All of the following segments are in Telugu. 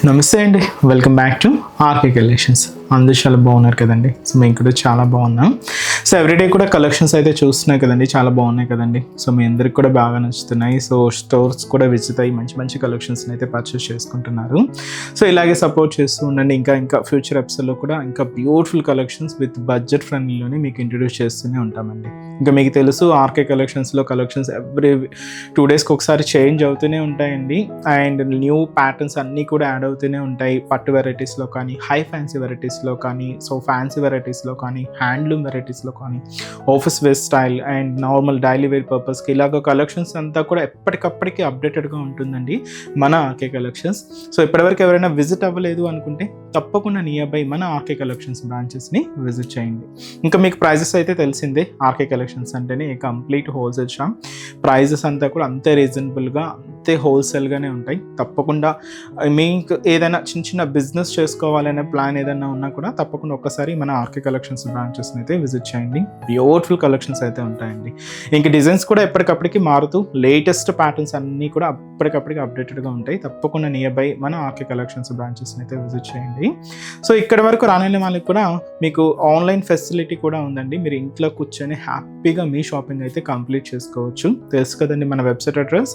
నమస్తే అండి, welcome back to RK collections. అందరూ చాలా బాగున్నారు కదండి. సో మేము కూడా చాలా బాగున్నాం. సో ఎవ్రీడే కూడా కలెక్షన్స్ అయితే చూస్తున్నాయి కదండి, చాలా బాగున్నాయి కదండి. సో మీ అందరికి కూడా బాగా నచ్చుతున్నాయి. సో స్టోర్స్ కూడా విజిట్ అయ్యి మంచి మంచి కలెక్షన్స్ని అయితే పర్చేస్ చేసుకుంటున్నారు. సో ఇలాగే సపోర్ట్ చేస్తూ ఉండండి. ఇంకా ఫ్యూచర్ ఎపిసోడ్లో కూడా ఇంకా బ్యూటిఫుల్ కలెక్షన్స్ విత్ బడ్జెట్ ఫ్రెండ్లీలోనే మీకు ఇంట్రడ్యూస్ చేస్తూనే ఉంటామండి. ఇంకా మీకు తెలుసు ఆర్కే కలెక్షన్స్లో కలెక్షన్స్ ఎవ్రీ 2 daysకి ఒకసారి చేంజ్ అవుతూనే ఉంటాయండి. అండ్ న్యూ ప్యాటర్న్స్ అన్నీ కూడా యాడ్ అవుతూనే ఉంటాయి. పట్టు వెరైటీస్లో కానీ, హై ఫ్యాన్సీ వెరైటీస్లో కానీ, సో ఫ్యాన్సీ వెరైటీస్లో కానీ, హ్యాండ్లూమ్ వెరైటీస్లో కానీ, office wear style and normal daily wear పర్పస్కి ఇలాగ కలెక్షన్స్ అంతా కూడా ఎప్పటికప్పటికి అప్డేటెడ్గా ఉంటుందండి మన ఆర్కే కలెక్షన్స్. సో ఇప్పటివరకు ఎవరైనా విజిట్ అవ్వలేదు అనుకుంటే తప్పకుండా నియర్ బై మన ఆర్కే కలెక్షన్స్ బ్రాంచెస్ని విజిట్ చేయండి. ఇంకా మీకు ప్రైజెస్ అయితే తెలిసిందే. ఆర్కే కలెక్షన్స్ అంటేనే కంప్లీట్ హోల్సేల్ షాప్. ప్రైజెస్ అంతా కూడా అంతే రీజనబుల్గా, అంతే హోల్సేల్గానే ఉంటాయి. తప్పకుండా మీకు ఏదైనా చిన్న బిజినెస్ చేసుకోవాలనే ప్లాన్ ఏదైనా ఉన్నా కూడా తప్పకుండా ఒక్కసారి మన ఆర్కే కలెక్షన్స్ బ్రాంచెస్ని అయితే విజిట్ చేయండి. బ్యూటిఫుల్ కలెక్షన్స్ అయితే ఉంటాయండి. ఇంక డిజైన్స్ కూడా ఎప్పటికప్పటికి మారుతూ లేటెస్ట్ ప్యాటర్న్స్ అన్నీ కూడా అప్పటికప్పటికి అప్డేటెడ్గా ఉంటాయి. తప్పకుండా నియర్ బై మన ఆర్కే కలెక్షన్స్ బ్రాంచెస్ని అయితే విజిట్ చేయండి. సో ఇక్కడ వరకు రాని వాళ్ళకి కూడా మీకు ఆన్లైన్ ఫెసిలిటీ కూడా ఉందండి. మీరు ఇంట్లో కూర్చొని హ్యాపీగా మీ షాపింగ్ అయితే కంప్లీట్ చేసుకోవచ్చు. తెలుసు కదండి మన వెబ్సైట్ అడ్రస్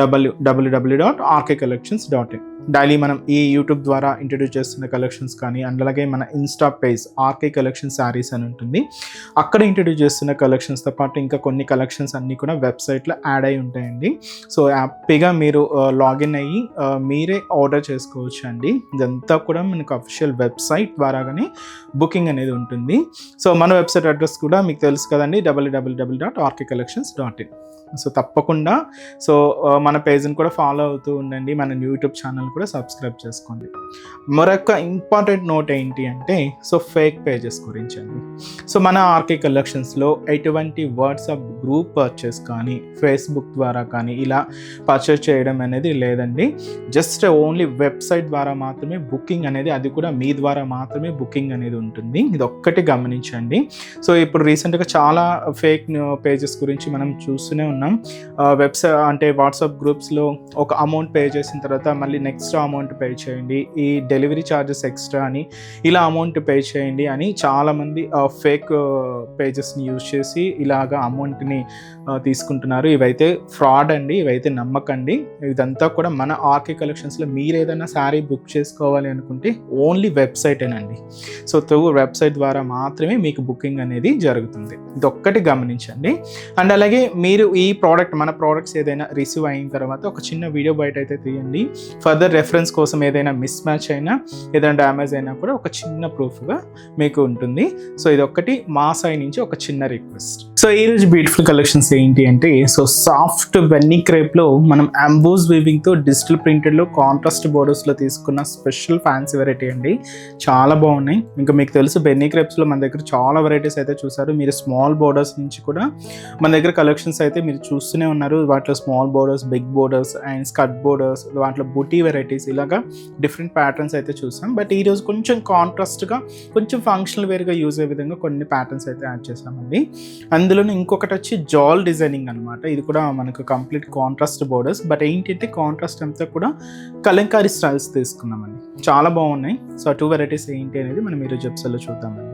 www.rkcollections.in. డైలీ మనం ఈ యూట్యూబ్ ద్వారా ఇంట్రడ్యూస్ చేస్తున్న కలెక్షన్స్ కానీ, అండ్ అలాగే మన insta page RK collection sarees అని ఉంటుంది, అక్కడ ఇంట్రడ్యూస్ చేస్తున్న కలెక్షన్స్తో పాటు ఇంకా కొన్ని కలెక్షన్స్ అన్నీ కూడా వెబ్సైట్లో యాడ్ అయి ఉంటాయండి. సో హ్యాపీగా మీరు లాగిన్ అయ్యి మీరే ఆర్డర్ చేసుకోవచ్చు అండి. ఇదంతా కూడా మనకు అఫీషియల్ వెబ్సైట్ ద్వారాగానే బుకింగ్ అనేది ఉంటుంది. సో మన వెబ్సైట్ అడ్రస్ కూడా మీకు తెలుసు కదండి, www.rkcollections.in. సో తప్పకుండా మన పేజ్ని కూడా ఫాలో అవుతూ ఉండండి. మన యూట్యూబ్ ఛానల్ కూడా సబ్స్క్రైబ్ చేసుకోండి. మరొక ఇంపార్టెంట్ నోట్ ఏంటి అంటే ఫేక్ పేజెస్ గురించి అండి. సో మన ఆర్కే కలెక్షన్స్లో ఎటువంటి వాట్సాప్ గ్రూప్ పర్చేస్ కానీ, ఫేస్బుక్ ద్వారా కానీ ఇలా పర్చేస్ చేయడం అనేది లేదండి. జస్ట్ ఓన్లీ వెబ్సైట్ ద్వారా మాత్రమే బుకింగ్ అనేది, అది కూడా మీ ద్వారా మాత్రమే బుకింగ్ అనేది ఉంటుంది. ఇది ఒక్కటి గమనించండి. సో ఇప్పుడు రీసెంట్గా చాలా ఫేక్ పేజెస్ గురించి మనం చూస్తూనే ఉన్నాం. వెబ్సైట్ అంటే వాట్సాప్ గ్రూప్స్లో ఒక అమౌంట్ పే చేసిన తర్వాత మళ్ళీ నెక్స్ట్ అమౌంట్ పే చేయండి, ఈ డెలివరీ ఛార్జెస్ ఎక్స్ట్రా అని, ఇలా అమౌంట్ పే చేయండి అని చాలామంది ఫేక్ పేజెస్ని యూజ్ చేసి ఇలాగా అమౌంట్ని తీసుకుంటున్నారు. ఇవైతే ఫ్రాడ్ అండి, ఇవైతే నమ్మకండి. ఇదంతా కూడా మన ఆర్కే కలెక్షన్స్లో మీరు ఏదైనా శారీ బుక్ చేసుకోవాలి అనుకుంటే ఓన్లీ వెబ్సైటేనండి. సో త్రూ వెబ్సైట్ ద్వారా మాత్రమే మీకు బుకింగ్ అనేది జరుగుతుంది. ఇది ఒక్కటి గమనించండి. అండ్ అలాగే మీరు ఈ మన ప్రోడక్ట్స్ ఏదైనా రిసీవ్ అయిన తర్వాత ఒక చిన్న వీడియో బయట అయితే తీయండి. ఫర్దర్ రెఫరెన్స్ కోసం ఏదైనా మిస్ మ్యాచ్ అయినా, ఏదైనా డ్యామేజ్ అయినా కూడా ఒక చిన్న ప్రూఫ్గా మీకు ఉంటుంది. సో ఇది ఒక్కటి మా సైడ్ నుంచి ఒక చిన్న రిక్వెస్ట్. సో ఈరోజు బ్యూటిఫుల్ కలెక్షన్స్ ఏంటి అంటే సాఫ్ట్ బెన్నీ క్రేప్లో మనం అంబోస్ వీవింగ్తో డిజిటల్ ప్రింటెడ్లో కాంట్రాస్ట్ బోర్డర్స్లో తీసుకున్న స్పెషల్ ఫ్యాన్సీ వెరైటీ అండి. చాలా బాగున్నాయి. ఇంకా మీకు తెలుసు బెన్నీ క్రేప్స్లో మన దగ్గర చాలా వెరైటీస్ అయితే చూసారు. మీరు స్మాల్ బోర్డర్స్ నుంచి కూడా మన దగ్గర కలెక్షన్స్ అయితే మీరు చూస్తూనే ఉన్నారు. వాటిలో small borders, big borders and skirt borders, వాటిలో బుటీ వెరైటీస్, ఇలాగా డిఫరెంట్ ప్యాటర్న్స్ అయితే చూసాం. బట్ ఈరోజు కొంచెం కాంట్రాస్ట్గా, కొంచెం ఫంక్షనల్ వేర్గా యూజ్ అయ్యే విధంగా కొన్ని ప్యాటర్న్స్ అయితే యాడ్ చేసామండి. అందులోనే ఇంకొకటి వచ్చి జాల్ డిజైనింగ్ అనమాట. ఇది కూడా మనకు కంప్లీట్ కాంట్రాస్ట్ బోర్డర్స్. బట్ ఏంటంటే కాంట్రాస్ట్ అంతా కూడా కలంకారీ స్టైల్స్ తీసుకున్నామండి. చాలా బాగున్నాయి. సో 2 వెరైటీస్ ఏంటి అనేది మనం ఈరోజు ఎపిసోడ్లో చూద్దామండి.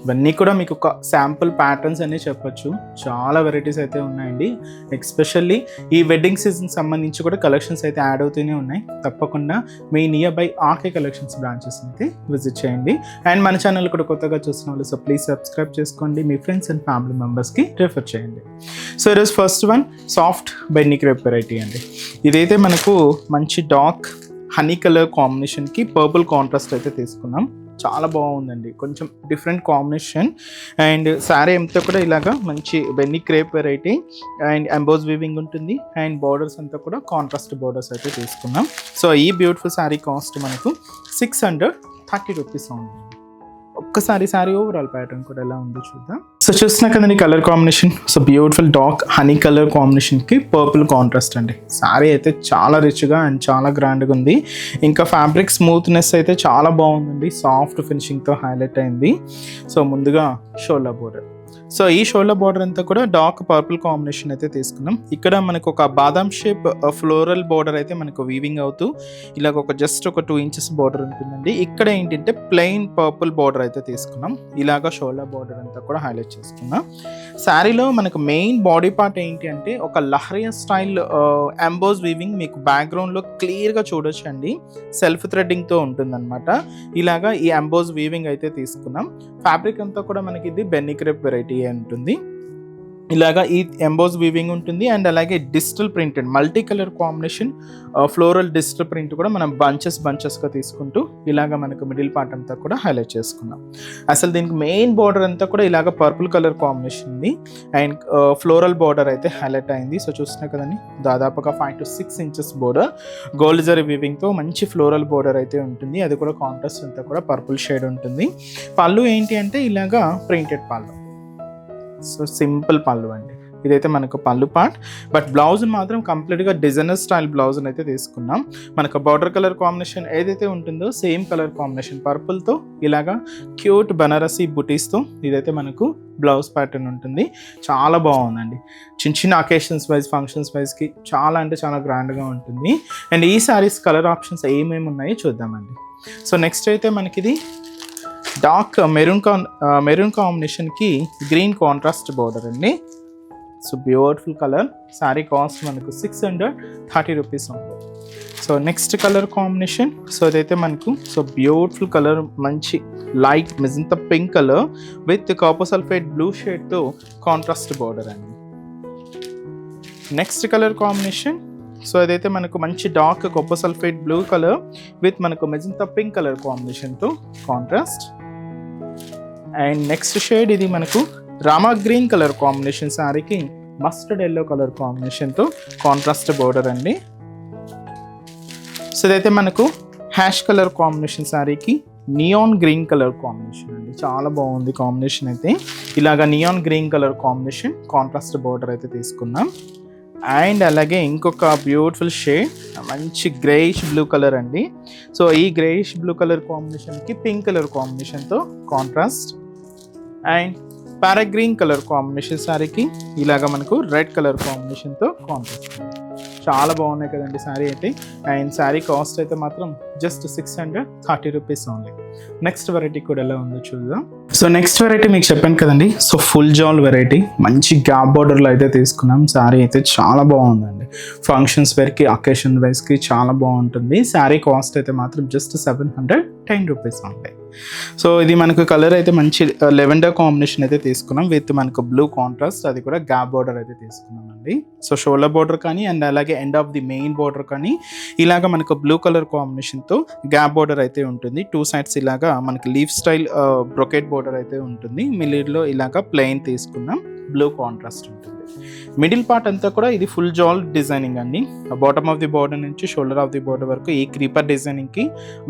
ఇవన్నీ కూడా మీకు ఒక శాంపుల్ ప్యాటర్న్స్ అనే చెప్పొచ్చు. చాలా వెరైటీస్ అయితే ఉన్నాయండి. ఎస్పెషల్లీ ఈ వెడ్డింగ్ సీజన్ సంబంధించి కూడా కలెక్షన్స్ అయితే యాడ్ అవుతూనే ఉన్నాయి. తప్పకుండా మీ nearby RK collections branches అయితే విజిట్ చేయండి. అండ్ మన ఛానల్ కూడా కొత్తగా చూసిన వాళ్ళు ప్లీజ్ సబ్స్క్రైబ్ చేసుకోండి. మీ ఫ్రెండ్స్ అండ్ ఫ్యామిలీ మెంబర్స్కి రిఫర్ చేయండి. సో ఈరోజు ఫస్ట్ వన్ సాఫ్ట్ బెన్నీ క్రేప్ వెరైటీ అండి. ఇదైతే మనకు మంచి డార్క్ హనీ కలర్ కాంబినేషన్కి పర్పుల్ కాంట్రాస్ట్ అయితే తీసుకున్నాం. చాలా బాగుందండి, కొంచెం డిఫరెంట్ కాంబినేషన్. అండ్ శారీ అంతా కూడా ఇలాగా మంచి బెన్నీ crepe variety and emboss weaving ఉంటుంది. అండ్ బార్డర్స్ అంతా కూడా కాంట్రాస్ట్ బార్డర్స్ అయితే తీసుకున్నాం. సో ఈ బ్యూటిఫుల్ శారీ కాస్ట్ మనకు 630 రూపీస్ ఉంది. ఒక్కసారి శారీ ఓవరాల్ ప్యాటర్న్ కూడా ఎలా ఉందో చూద్దాం. సో చూస్తున్నా కదండి colour combination. So beautiful dark honey colour కాంబినేషన్కి పర్పుల్ కాంట్రాస్ట్ అండి. శారీ అయితే చాలా రిచ్గా అండ్ చాలా గ్రాండ్గా ఉంది. ఇంకా ఫ్యాబ్రిక్ స్మూత్నెస్ అయితే చాలా బాగుందండి. సాఫ్ట్ ఫినిషింగ్తో హైలైట్ అయింది. సో ముందుగా షోల్డర్ బోర్డర్, సో ఈ షోల్డర్ బార్డర్ అంతా కూడా డార్క్ పర్పుల్ కాంబినేషన్ అయితే తీసుకున్నాం. ఇక్కడ మనకు ఒక బాదాం షేప్ ఫ్లోరల్ బార్డర్ అయితే మనకు వీవింగ్ అవుతూ ఇలాగ ఒక జస్ట్ ఒక 2 ఇంచెస్ బార్డర్ ఉంటుందండి. ఇక్కడ ఏంటంటే ప్లెయిన్ పర్పుల్ బార్డర్ అయితే తీసుకున్నాం. ఇలాగ షోల్డర్ బార్డర్ అంతా కూడా హైలైట్ చేసుకున్నాం. శారీలో మనకు మెయిన్ బాడీ పార్ట్ ఏంటి అంటే ఒక లహరియా స్టైల్ ఎంబోస్ వీవింగ్ మీకు బ్యాక్గ్రౌండ్లో క్లియర్గా చూడొచ్చు అండి. సెల్ఫ్ థ్రెడ్డింగ్తో ఉంటుందన్నమాట. ఇలాగా ఈ ఎంబోస్ వీవింగ్ అయితే తీసుకున్నాం. ఫ్యాబ్రిక్ అంతా కూడా మనకి ఇది బెన్నీ క్రేప్ వెరైటీ ఉంటుంది. ఇలాగా ఈ ఎంబోస్ వీవింగ్ ఉంటుంది అండ్ అలాగే digital printed multi colour combination floral digital print కూడా మనం బంచెస్గా తీసుకుంటూ ఇలాగ మనకు మిడిల్ పార్ట్ అంతా కూడా హైలైట్ చేసుకున్నాం. అసలు దీనికి మెయిన్ బార్డర్ అంతా కూడా ఇలాగ పర్పుల్ కలర్ కాంబినేషన్ ఉంది అండ్ ఫ్లోరల్ బార్డర్ అయితే హైలైట్ అయింది. సో చూస్తున్నా కదండి, దాదాపుగా 5 to 6 inches border gold zari వీవింగ్తో మంచి ఫ్లోరల్ బార్డర్ అయితే ఉంటుంది. అది కూడా కాంట్రాస్ట్ అంతా కూడా పర్పుల్ షేడ్ ఉంటుంది. పళ్ళు ఏంటి అంటే ఇలాగా ప్రింటెడ్ పళ్ళు. సో సింపుల్ పళ్ళు అండి. ఇదైతే మనకు పళ్ళు పార్ట్. బట్ బ్లౌజ్ మాత్రం కంప్లీట్గా డిజైనర్ స్టైల్ బ్లౌజ్ అయితే తీసుకున్నాం. మనకు బార్డర్ కలర్ కాంబినేషన్ ఏదైతే ఉంటుందో సేమ్ కలర్ కాంబినేషన్ పర్పుల్తో ఇలాగా క్యూట్ బనారసీ బుటీస్తో ఇదైతే మనకు బ్లౌజ్ ప్యాటర్న్ ఉంటుంది. చాలా బాగుందండి. చిన్న అకేషన్స్ వైజ్ ఫంక్షన్స్ వైజ్కి చాలా అంటే చాలా గ్రాండ్గా ఉంటుంది. అండ్ ఈ శారీస్ కలర్ ఆప్షన్స్ ఏమేమి ఉన్నాయో చూద్దామండి. సో నెక్స్ట్ అయితే మనకి ఇది డార్క్ మెరూన్ కాంబినేషన్కి గ్రీన్ కాంట్రాస్ట్ బార్డర్ అండి. So beautiful colour. Sari cost మనకు 630 రూపీస్ ఉంది. So next colour combination so ఇదైతే మనకు సో బ్యూటిఫుల్ కలర్, మంచి light magenta pink colour with copper sulphate blue షేడ్తో కాంట్రాస్ట్ బార్డర్ అండి. నెక్స్ట్ కలర్ కాంబినేషన్ సో ఇదైతే మనకు మంచి dark copper sulphate blue colour with మనకు మెజంతా పింక్ కలర్ కాంబినేషన్తో కాంట్రాస్ట్. అండ్ నెక్స్ట్ షేడ్ ఇది మనకు రామా గ్రీన్ కలర్ కాంబినేషన్ శారీకి మస్టర్డ్ ఎల్లో కలర్ కాంబినేషన్తో కాంట్రాస్ట్ బోర్డర్ అండి. సో ఇదైతే మనకు హ్యాష్ కలర్ కాంబినేషన్ శారీకి నియాన్ గ్రీన్ కలర్ కాంబినేషన్ అండి. చాలా బాగుంది కాంబినేషన్ అయితే. ఇలాగా neon green colour combination contrast border అయితే తీసుకున్నాం. అండ్ అలాగే ఇంకొక బ్యూటిఫుల్ షేడ్ మంచి గ్రేయిష్ బ్లూ కలర్ అండి. సో ఈ గ్రేయిష్ బ్లూ కలర్ కాంబినేషన్కి పింక్ కలర్ కాంబినేషన్తో contrast. And parrot green colour combination శారీకి ఇలాగ మనకు రెడ్ కలర్ కాంబినేషన్తో కాంట్రాస్ట్. చాలా బాగున్నాయి కదండి శారీ అయితే. అండ్ శారీ కాస్ట్ అయితే మాత్రం just 630 rupees only. Next variety కూడా ఎలా ఉందో చూద్దాం. సో నెక్స్ట్ వెరైటీ మీకు చెప్పాను కదండి. సో ఫుల్ జాల్ వెరైటీ మంచి గ్యాప్ బార్డర్లో అయితే తీసుకున్నాం. శారీ అయితే చాలా బాగుందండి. ఫంక్షన్స్ వేర్కి అకేషన్ వైజ్కి చాలా బాగుంటుంది. శారీ కాస్ట్ అయితే మాత్రం జస్ట్ 710 రూపీస్ ఉంటాయి. సో ఇది మనకు కలర్ అయితే మంచి లెవెండర్ కాంబినేషన్ అయితే తీసుకున్నాం విత్ మనకు బ్లూ కాంట్రాస్ట్. అది కూడా గ్యాప్ బార్డర్ అయితే తీసుకున్నాం అండి. సో షోల్డర్ బార్డర్ కానీ అండ్ అలాగే end of the main border కానీ ఇలాగ మనకు బ్లూ కలర్ కాంబినేషన్తో గ్యాప్ బార్డర్ అయితే ఉంటుంది. 2 sides ఇలాగా మనకి లీఫ్ స్టైల్ బ్రొకెట్ బార్డర్ అయితే ఉంటుంది. మిడిల్లో ఇలాగా ప్లెయిన్ తీసుకున్నాం, బ్లూ కాంట్రాస్ట్ ఉంటుంది. మిడిల్ పార్ట్ అంతా కూడా ఇది ఫుల్ జాల్ డిజైనింగ్ అండి. బాటమ్ ఆఫ్ ది బార్డర్ నుంచి షోల్డర్ ఆఫ్ ది బార్డర్ వరకు ఈ క్రీపర్ డిజైనింగ్కి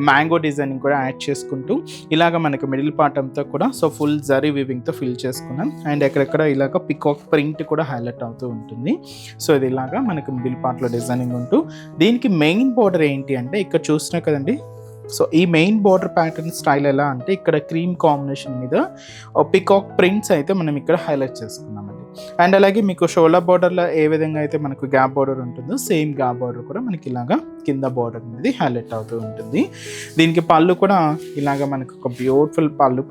మ్యాంగో డిజైనింగ్ కూడా యాడ్ చేసుకుంటూ ఇలాగ మనకి మిడిల్ పార్ట్ అంతా కూడా సో ఫుల్ జరీ వీవింగ్తో ఫిల్ చేసుకున్నాం. అండ్ ఎక్కడెక్కడ ఇలాగ పికాక్ ప్రింట్ కూడా హైలైట్ అవుతూ ఉంటుంది. సో ఇది ఇలాగా మనకి మిడిల్ పార్ట్లో డిజైనింగ్ ఉంటూ దీనికి మెయిన్ బార్డర్ ఏంటి అంటే ఇక్కడ చూసినా కదండి. సో ఈ మెయిన్ బార్డర్ ప్యాటర్న్ స్టైల్ ఎలా అంటే ఇక్కడ క్రీమ్ కాంబినేషన్ మీద పికాక్ ప్రింట్స్ అయితే మనం ఇక్కడ హైలైట్ చేసుకున్నామండి. అండ్ అలాగే మీకు షోల్డర్ బార్డర్లో ఏ విధంగా అయితే మనకు గ్యాప్ బార్డర్ ఉంటుందో సేమ్ గ్యాప్ బార్డర్ కూడా మనకి ఇలాగా కింద బార్డర్ అనేది హైలైట్ అవుతూ ఉంటుంది. దీనికి పళ్ళు కూడా ఇలాగా మనకు ఒక బ్యూటిఫుల్ పళ్ళు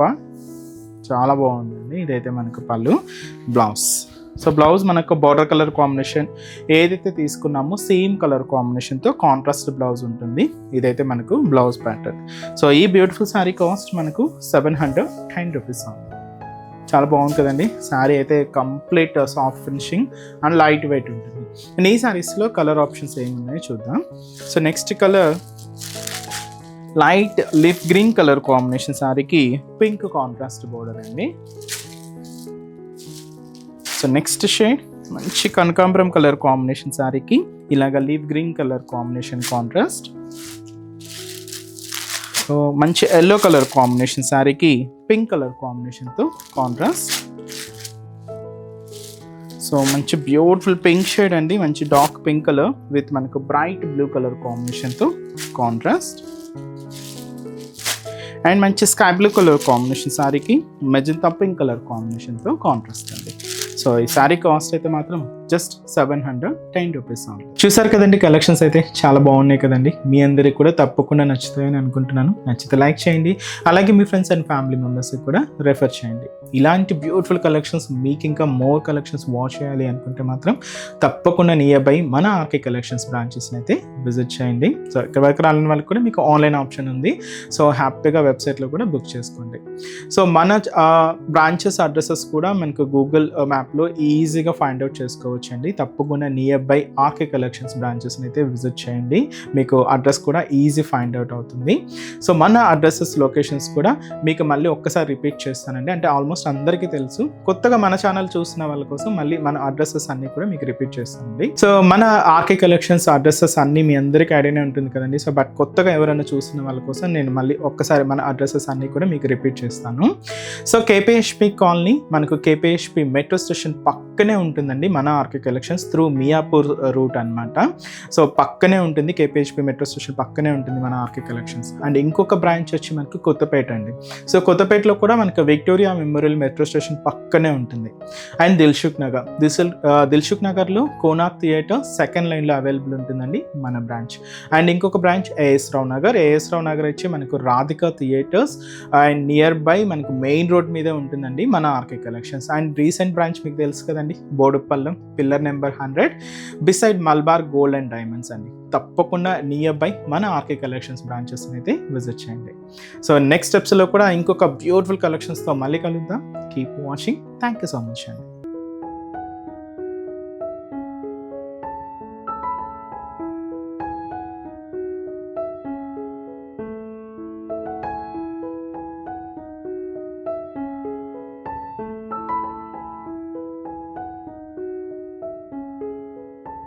చాలా బాగుందండి. ఇదైతే మనకు పళ్ళు. బ్లౌజ్ సో బ్లౌజ్ మనకు బార్డర్ కలర్ కాంబినేషన్ ఏదైతే తీసుకున్నామో సేమ్ కలర్ కాంబినేషన్తో కాంట్రాస్ట్ బ్లౌజ్ ఉంటుంది. ఇదైతే మనకు బ్లౌజ్ ప్యాటర్న్. సో ఈ బ్యూటిఫుల్ శారీ కాస్ట్ మనకు 710 రూపీస్ ఉంది. చాలా బాగుంది కదండి. శారీ అయితే complete soft finishing and light weight ఉంటుంది. అండ్ ఈ శారీస్లో కలర్ ఆప్షన్స్ ఏమి ఉన్నాయో చూద్దాం. So next colour light lip green colour combination శారీకి పింక్ కాంట్రాస్ట్ బోర్డర్ అండి. సో నెక్స్ట్ షేడ్ మంచి కనకాంబరం కలర్ కాంబినేషన్ శారీకి ఇలాగ leaf green colour combination contrast. So మంచి ఎల్లో కలర్ కాంబినేషన్ శారీకి పింక్ కలర్ కాంబినేషన్తో కాంట్రాస్ట్. సో మంచి బ్యూటిఫుల్ పింక్ షేడ్ అండి. మంచి డార్క్ పింక్ కలర్ విత్ మనకు బ్రైట్ బ్లూ కలర్ కాంబినేషన్తో కాంట్రాస్ట్. అండ్ మంచి స్కై బ్లూ కలర్ కాంబినేషన్ శారీకి మెజంతా పింక్ కలర్ కాంబినేషన్తో కాంట్రాస్ట్ అండి. సో ఈ శారీ కాస్ట్ అయితే మాత్రం జస్ట్ 710 రూపీస్ ఉంది. చూసారు కదండి, కలెక్షన్స్ అయితే చాలా బాగున్నాయి కదండి. మీ అందరికి కూడా తప్పకుండా నచ్చుతాయని అనుకుంటున్నాను. నచ్చితే లైక్ చేయండి, అలాగే మీ ఫ్రెండ్స్ అండ్ ఫ్యామిలీ మెంబర్స్కి కూడా రెఫర్ చేయండి. ఇలాంటి బ్యూటిఫుల్ కలెక్షన్స్ మీకు ఇంకా మోర్ కలెక్షన్స్ వాచ్ చేయాలి అనుకుంటే మాత్రం తప్పకుండా నియర్ బై మన ఆర్కే కలెక్షన్స్ బ్రాంచెస్ని అయితే విజిట్ చేయండి. సో ఇక్కడ వరకు రాలని వాళ్ళకి కూడా మీకు ఆన్లైన్ ఆప్షన్ ఉంది. సో హ్యాపీగా వెబ్సైట్లో కూడా బుక్ చేసుకోండి. సో మన బ్రాంచెస్ అడ్రసెస్ కూడా మనకు గూగుల్ మ్యాప్లో ఈజీగా ఫైండ్ అవుట్ చేసుకోవచ్చు అండి. తప్పకుండా నియర్ బై ఆర్కే కలెక్షన్స్ బ్రాంచెస్ని అయితే విజిట్ చేయండి. మీకు అడ్రస్ కూడా ఈజీ ఫైండ్ అవుట్ అవుతుంది. సో మన అడ్రసెస్ లొకేషన్స్ కూడా మీకు మళ్ళీ ఒక్కసారి రిపీట్ చేస్తానండి. అంటే ఆల్మోస్ట్ అందరికీ తెలుసు, కొత్తగా మన ఛానల్ చూసిన వాళ్ళ కోసం మళ్ళీ మన అడ్రసెస్ అన్ని కూడా మీకు రిపీట్ చేస్తానండి. సో మన ఆర్కే కలెక్షన్స్ అడ్రసెస్ అన్ని మీ అందరికీ ఐడియానే ఉంటుంది కదండి. సో బట్ కొత్తగా ఎవరైనా చూసిన వాళ్ళ కోసం నేను మళ్ళీ ఒక్కసారి మన అడ్రసెస్ అన్ని కూడా మీకు రిపీట్ చేస్తాను. సో కేపీహెచ్పి కాలనీ మనకు కేపీహెచ్పి మెట్రో స్టేషన్ పక్కనే ఉంటుందండి మన RK collections through Miyapur route అనమాట. సో పక్కనే ఉంటుంది, కేపీహెచ్పి మెట్రో స్టేషన్ పక్కనే ఉంటుంది మన ఆర్కే కలెక్షన్స్. అండ్ ఇంకొక బ్రాంచ్ వచ్చి మనకు కొత్తపేట అండి. సో కొత్తపేటలో కూడా మనకు విక్టోరియా మెమోరియల్ మెట్రో స్టేషన్ పక్కనే ఉంటుంది. అండ్ దిల్సుఖ్ నగర్లో కోనార్క్ థియేటర్ సెకండ్ లైన్లో అవైలబుల్ ఉంటుందండి మన బ్రాంచ్. అండ్ ఇంకొక బ్రాంచ్ ఏఎస్ రావు నగర్ వచ్చి మనకు Radhika theatres and nearby మనకు మెయిన్ రోడ్ మీదే ఉంటుందండి మన RK collections. And recent branch మీకు తెలుసు కదండి, Boduppal pillar number 100 beside Malabar gold and diamonds అండి. తప్పకుండా నియర్ బై మన ఆర్కే కలెక్షన్స్ బ్రాంచెస్ని అయితే విజిట్ చేయండి. సో నెక్స్ట్ స్టెప్స్లో కూడా ఇంకొక బ్యూటిఫుల్ కలెక్షన్స్తో మళ్ళీ కలుద్దాం. Keep watching. Thank you so much అండి.